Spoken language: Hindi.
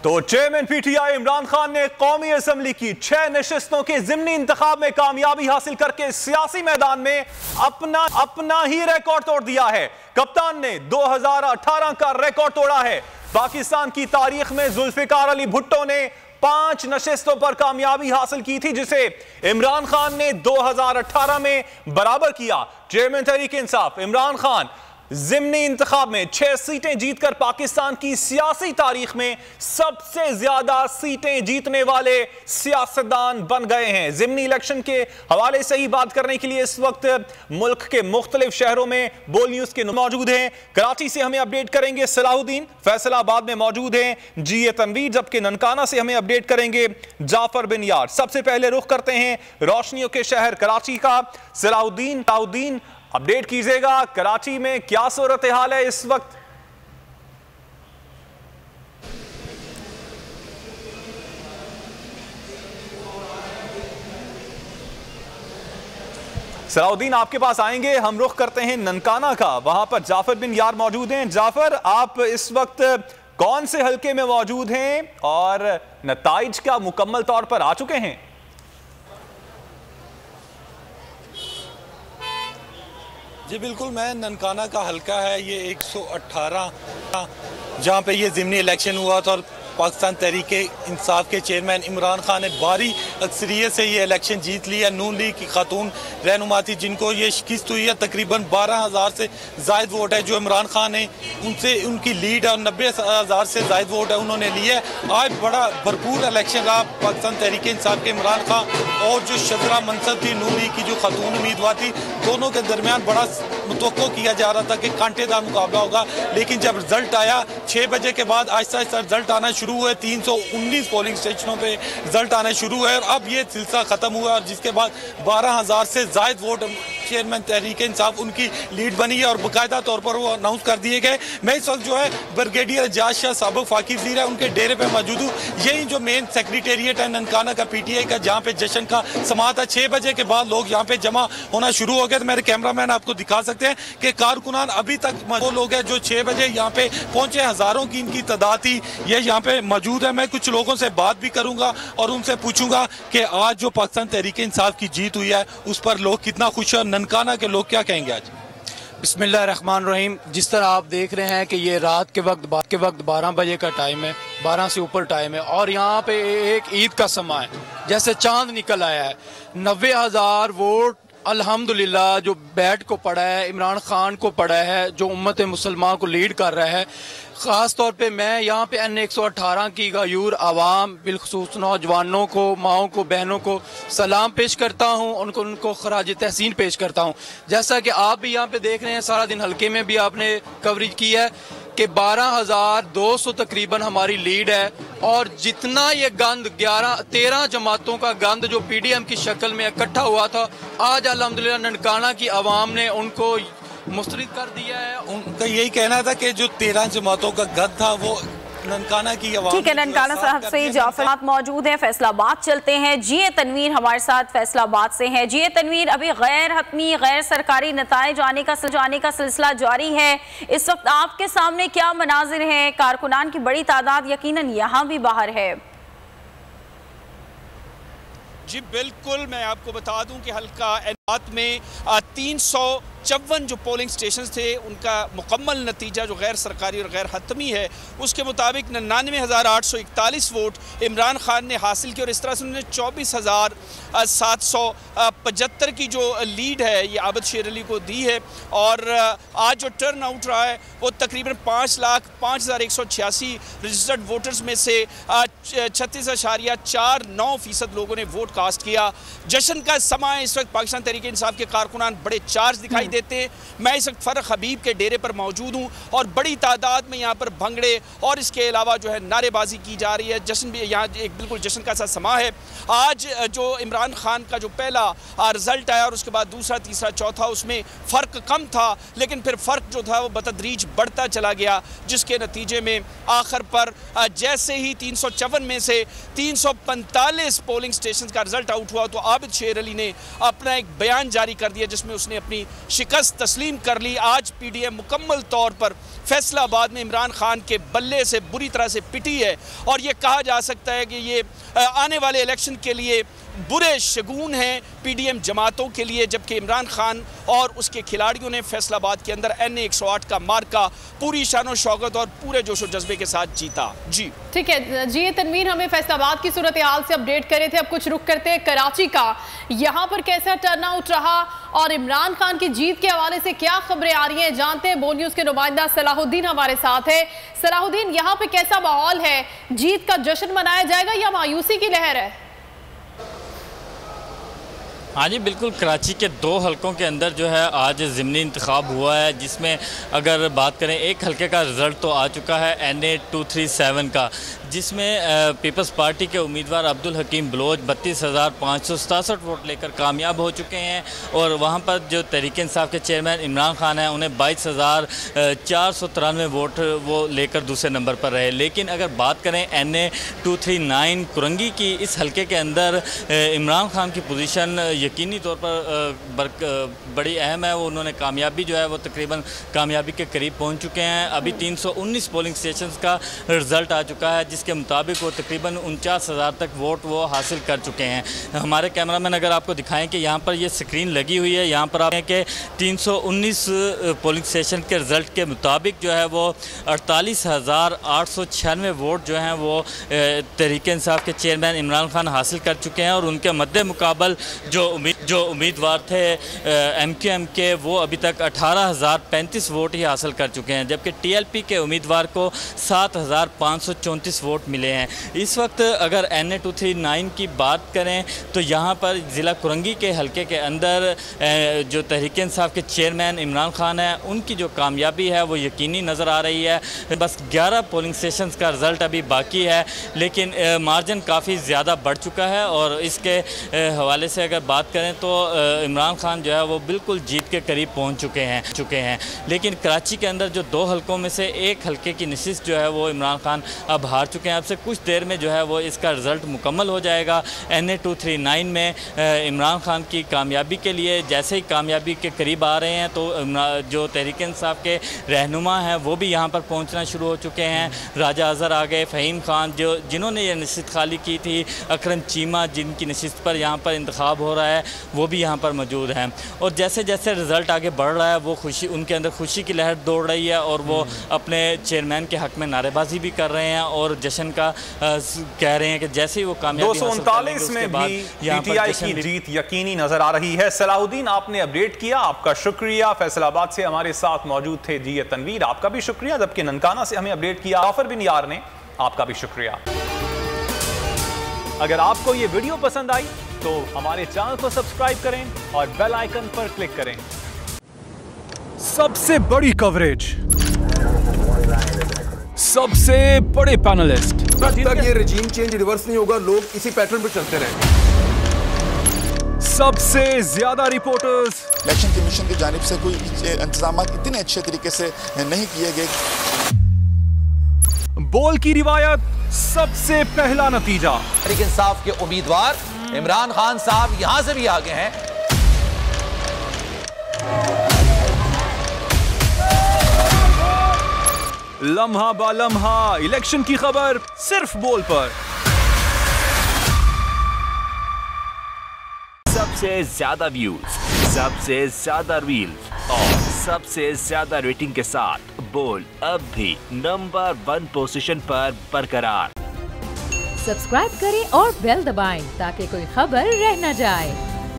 तो चेयरमैन पीटीआई इमरान खान ने कौमी असम्बली की 6 नशिस्तों के जिमनी इंतखाब में कामयाबी हासिल करके सियासी मैदान में अपना ही रिकॉर्ड तोड़ दिया है। कप्तान ने 2018 का रिकॉर्ड तोड़ा है। पाकिस्तान की तारीख में जुल्फिकार अली भुट्टो ने 5 नशिस्तों पर कामयाबी हासिल की थी, जिसे इमरान खान ने 2018 में बराबर किया। चेयरमैन तहरीक इंसाफ इमरान खान जिमनी इंतखाब में 6 सीटें जीतकर पाकिस्तान की सियासी तारीख में सबसे ज्यादा सीटें जीतने वाले सियासतदान बन गए हैं। जिमनी इलेक्शन के हवाले से ही बात करने के लिए इस वक्त मुल्क के मुख्तलिफ शहरों में बोल न्यूज के मौजूद हैं। कराची से हमें अपडेट करेंगे सलाहुद्दीन, फैसलाबाद में मौजूद हैं जीए तनवीर, जबकि ननकाना से हमें अपडेट करेंगे जाफर बिन यार। सबसे पहले रुख करते हैं रोशनियों के शहर कराची का। सलाहुद्दीन अपडेट कीजिएगा, कराची में क्या सूरत हाल है इस वक्त? सलाहुद्दीन आपके पास आएंगे। हम रुख करते हैं ननकाना का, वहां पर जाफर बिन यार मौजूद हैं। जाफर, आप इस वक्त कौन से हलके में मौजूद हैं और नताइज क्या मुकम्मल तौर पर आ चुके हैं? जी बिल्कुल, मैं ननकाना का हल्का है, ये 118 जहाँ पे ये ज़िमनी इलेक्शन हुआ था और पाकिस्तान तहरीक इंसाफ के चेयरमैन इमरान खान ने भारी अक्सरियत से ये इलेक्शन जीत लिया। नून लीग की खातून रहनुमा थी जिनको ये शिकस्त हुई है, तकरीबन 12,000 से ज़ायद वोट है जो इमरान खान ने उनसे उनकी लीड है और 90,000 से ज़ायद वोट है उन्होंने लिए। आज बड़ा भरपूर इलेक्शन रहा। पाकिस्तान तहरीक इंसाफ के इमरान खान और जो शजरा मनसब थी नून लीग की जो खातून उम्मीदवार थी, दोनों के दरमियान बड़ा मुतवक्को किया जा रहा था कि कांटेदार मुकाबला होगा। लेकिन जब रिजल्ट आया 6 बजे के बाद आहिस्ता आहिस्ता रिजल्ट आना शुरू हुए। 319 पोलिंग स्टेशनों पे रिजल्ट आने शुरू हुए और अब ये सिलसिला खत्म हुआ और जिसके बाद 12,000 से जायद वोट चेयरमैन तहरीक इंसाफ उनकी लीड बनी है और बाकायदा तौर पर वो अनाउंस कर दिए गए। मैं इस वक्त जो है ब्रिगेडियर एजाज शाह साबिक फाकी वज़ीर है उनके डेरे पे मौजूद हूँ। यही जो मेन सेक्रेटेरिएट है ननकाना का पीटीआई का, जहाँ पे जश्न का समात है। 6 बजे के बाद लोग यहाँ पे जमा होना शुरू हो गए। तो मेरे कैमरामैन आपको दिखा सकते हैं कि कारकुनान अभी तक वो लोग हैं जो 6 बजे यहाँ पे पहुंचे। हजारों की इनकी तादाद थी, ये यहाँ पे मौजूद है। मैं कुछ लोगों से बात भी करूंगा और उनसे पूछूंगा कि आज जो पाकिस्तान तहरीक इंसाफ की जीत हुई है उस पर लोग कितना खुश है। ननकाना के लोग क्या कहेंगे आज? बिस्मिल्लाहिर्रहमानिर्रहीम। जिस तरह आप देख रहे हैं कि ये रात के वक्त 12 बजे का टाइम है, 12 से ऊपर टाइम है और यहाँ पे एक ईद का समा है, जैसे चांद निकल आया है। 90,000 वोट अल्हम्दुलिल्लाह जो बैठ को पड़ा है, इमरान खान को पड़ा है, जो उम्मत मुसलमान को लीड कर रहा है। ख़ास तौर पे मैं यहाँ पे N118 की गायूर आवाम, बिलखसूस नौजवानों को, माओं को, बहनों को सलाम पेश करता हूँ, उनको खराज तहसीन पेश करता हूँ। जैसा कि आप भी यहाँ पे देख रहे हैं, सारा दिन हल्के में भी आपने कवरेज की है कि 12,200 तकरीबन हमारी लीड है और जितना ये गंद 13 जमातों का गंद जो पीडीएम की शक्ल में इकट्ठा हुआ था, आज अल्हम्दुलिल्लाह ननकाना की आवाम ने उनको मुस्तरद कर दिया है। उनका यही कहना था कि जो 13 जमातों का गंद था वो ननकाना की आवाम। ठीक है, ननकाना साहब से जाफर मौजूद हैं। फैसलाबाद चलते हैं, जीए तनवीर हमारे साथ फैसलाबाद से हैं। जीए तनवीर, अभी गैर हतमी गैर सरकारी नताइज आने का सिलसिला जारी है। इस वक्त आपके सामने क्या मनाजिर हैं? कारकुनान की बड़ी तादाद यकीनन यहाँ भी बाहर है। जी बिल्कुल, मैं आपको बता दूं कि हल्का एनात में 354 जो पोलिंग स्टेशन थे उनका मुकम्मल नतीजा जो गैर सरकारी और गैर हतमी है उसके मुताबिक 99,841 वोट इमरान खान ने हासिल किया और इस तरह से उन्होंने 24,775 की जो लीड है ये आबद शेर अली को दी है। और आज जो टर्न आउट रहा है वो तकरीबन 5,05,186 रजिस्टर्ड वोटर्स में से 36.49% लोगों ने वोट कास्ट किया। जश्न का समा है इस वक्त। पाकिस्तान तहरीक इंसाफ के कारकुनान बड़े चार्ज दिखाई देते हैं। मैं इस वक्त फ़र्क हबीब के डेरे पर मौजूद हूँ और बड़ी तादाद में यहाँ पर भंगड़े और इसके अलावा जो है नारेबाजी की जा रही है। जश्न भी यहाँ एक बिल्कुल जश्न का सा समा है। आज जो इमरान खान का जो पहला रिजल्ट आया और उसके बाद दूसरा, तीसरा, चौथा, उसमें फ़र्क कम था लेकिन फिर फ़र्क जो था वो बतदरीज बढ़ता चला गया, जिसके नतीजे में आखिर पर जैसे ही 354 में से 345 पोलिंग स्टेशन का रिजल्ट आउट हुआ तो आबिद शेर अली ने अपना एक बयान जारी कर दिया जिसमें उसने अपनी शिकस्त तस्लीम कर ली। आज PDM मुकम्मल तौर पर फैसलाबाद में इमरान खान के बल्ले से बुरी तरह से पिटी है और ये कहा जा सकता है कि ये आने वाले इलेक्शन के लिए बुरे शगुन हैं PDM जमातों के लिए, जबकि इमरान खान और उसके खिलाड़ियों ने फैसलाबाद के अंदर NA 108 का मार्का पूरी शान शौकत और पूरे जोश और जज्बे के साथ जीता। जी ठीक है जी तनवीर, हमें फैसलाबाद की सूरत हाल से अपडेट करे थे। अब कुछ रुख करते हैं कराची का, यहाँ पर कैसा टर्नआउट रहा और इमरान खान की जीत के हवाले से क्या खबरें आ रही हैं, जानते हैं। बोल न्यूज़ के नुमाइंदा सलाहुद्दीन हमारे साथ है। सलाहुद्दीन, यहाँ पे कैसा माहौल है? जीत का जश्न मनाया जाएगा या मायूसी की लहर है? हाँ जी बिल्कुल, कराची के 2 हलकों के अंदर जो है आज ज़िमनी इंतखाब हुआ है, जिसमें अगर बात करें एक हलके का रिज़ल्ट तो आ चुका है NA 237 का, जिसमें पीपल्स पार्टी के उम्मीदवार अब्दुल हकीम बलोच 32,567 वोट लेकर कामयाब हो चुके हैं और वहाँ पर जो तहरीक इंसाफ के चेयरमैन इमरान खान हैं उन्हें 22,493 वोट वो लेकर दूसरे नंबर पर रहे। लेकिन अगर बात करें NA 239 कुरंगी की, इस हलके के अंदर इमरान खान की पोजीशन यकीनी तौर पर बड़ी अहम है। वो उन्होंने कामयाबी जो है वो तकरीबन कामयाबी के करीब पहुंच चुके हैं। अभी 319 पोलिंग स्टेशंस का रिज़ल्ट आ चुका है, जिसके मुताबिक वो तकरीबन 49,000 तक वोट वो हासिल कर चुके हैं। हमारे कैमरामैन अगर आपको दिखाएं कि यहाँ पर ये स्क्रीन लगी हुई है, यहाँ पर आप कि 319 पोलिंग स्टेशन के रिज़ल्ट के मुताबिक जो है वो 48,896 वोट जो हैं वो तहरीक इंसाफ के चेयरमैन इमरान खान हासिल कर चुके हैं और उनके मद्दे मुकाबल जो उम्मीदवार थे MQM के, वो अभी तक 18,035 वोट ही हासिल कर चुके हैं, जबकि TLP के उम्मीदवार को 7,534 वोट मिले हैं। इस वक्त अगर NA 239 की बात करें तो यहाँ पर ज़िला कुरंगी के हलके के अंदर जो तहरीक इंसाफ के चेयरमैन इमरान खान है, उनकी जो कामयाबी है वो यकीनी नज़र आ रही है। बस 11 पोलिंग स्टेशंस का रिज़ल्ट अभी बाकी है, लेकिन मार्जिन काफ़ी ज़्यादा बढ़ चुका है और इसके हवाले से अगर बात करें तो इमरान खान जो है वो बिल्कुल जीत के करीब पहुंच चुके हैं। लेकिन कराची के अंदर जो 2 हलकों में से एक हलके की नशिस्त जो है वो इमरान खान अब हार चुके हैं। अब से कुछ देर में जो है वो इसका रिज़ल्ट मुकम्मल हो जाएगा। NA 239 में इमरान खान की कामयाबी के लिए जैसे ही कामयाबी के करीब आ रहे हैं तो जो तहरीक इंसाफ के रहनुमा हैं वो भी यहाँ पर पहुँचना शुरू हो चुके हैं। राजा अज़हर आ गए, फ़हीम खान जिन्होंने ये नशिस्त खाली की थी, अकरम चीमा जिनकी नशिस्त पर यहाँ पर इंतखाब हो रहा है, वो भी यहाँ पर मौजूद हैं। और जैसे जैसे रिज़ल्ट आगे बढ़ रहा है वो उनके अंदर खुशी की लहर दौड़ रही है और वो अपने चेयरमैन के हक़ में नारेबाजी भी कर रहे हैं और जश्न का कह रहे हैं कि जैसे ही वो कामयाबी 239 में भी PTI की जीत यकीनी नजर आ रही है। सलाहुद्दीन, आपने अपडेट किया, आपका शुक्रिया। फैसलाबाद से हमारे साथ मौजूद थे जी तनवीर, आपका भी शुक्रिया। जबकि ननकाना से हमें अपडेट किया जाफर बिन यार ने, आपका भी शुक्रिया। अगर आपको ये वीडियो पसंद आई तो हमारे चैनल को सब्सक्राइब करें और बेल आइकन पर क्लिक करें। सबसे बड़ी कवरेज, सबसे बड़े पैनलिस्ट, जब तक ये रेजिम चेंज रिवर्स नहीं होगा लोग इसी पैटर्न पर चलते रहेंगे। सबसे ज्यादा रिपोर्टर्स, इलेक्शन कमीशन की जानिब से कोई इंतजाम इतने अच्छे तरीके से नहीं किए गए। बोल की रिवायत, सबसे पहला नतीजा। तहरीक इंसाफ के उम्मीदवार इमरान खान साहब यहां से भी आगे हैं। लम्हा बा लम्हा इलेक्शन की खबर सिर्फ बोल पर। सबसे ज्यादा व्यूज, सबसे ज्यादा रील्स और सबसे ज्यादा रेटिंग के साथ बोल अब भी नंबर 1 पोजीशन पर बरकरार। सब्सक्राइब करें और बेल दबाएं ताकि कोई खबर रह न जाए।